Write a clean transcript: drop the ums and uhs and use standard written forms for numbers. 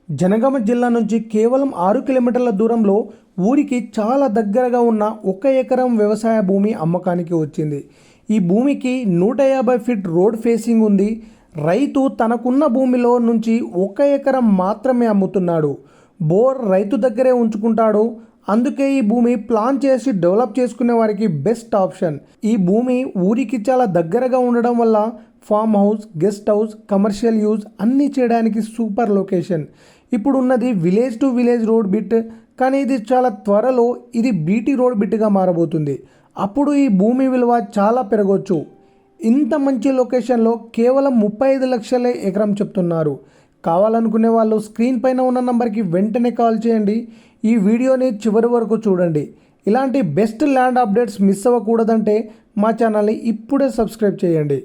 జనగామ జిల్లా నుంచి కేవలం 6 కిలోమీటర్ల దూరంలో ఊరికి చాలా దగ్గరగా ఉన్న 1 ఎకరం వ్యవసాయ భూమి అమ్మకానికి వచ్చింది. ఈ భూమికి 150 ఫీట్ రోడ్ ఫేసింగ్ ఉంది. రైతు తనకున్న భూమిలో నుంచి 1 ఎకరం మాత్రమే అమ్ముతున్నాడు. బోర్ రైతు దగ్గరే ఉంచుకుంటాడు. అందుకే ఈ భూమి ప్లాన్ చేసి డెవలప్ చేసుకునే వారికి బెస్ట్ ఆప్షన్. ఈ భూమి ఊరికి చాలా దగ్గరగా ఉండడం వల్ల farm house, guest house, commercial use అన్నీ చేయడానికి సూపర్ లొకేషన్. ఇప్పుడు ఉన్నది village to village road bit, కానీ ఇది చాలా త్వరలో ఇది బీటీ రోడ్ బిట్గా మారబోతుంది. అప్పుడు ఈ భూమి విలువ చాలా పెరగవచ్చు. ఇంత మంచి లొకేషన్లో కేవలం 35 లక్షలే ఎకరం చెప్తున్నారు. కావాలనుకునే వాళ్ళు స్క్రీన్ పైన ఉన్న నంబర్కి వెంటనే కాల్ చేయండి. ఈ వీడియోని చివరి వరకు చూడండి. ఇలాంటి బెస్ట్ ల్యాండ్ అప్డేట్స్ మిస్ అవ్వకూడదంటే మా ఛానల్ని ఇప్పుడే సబ్స్క్రైబ్ చేయండి.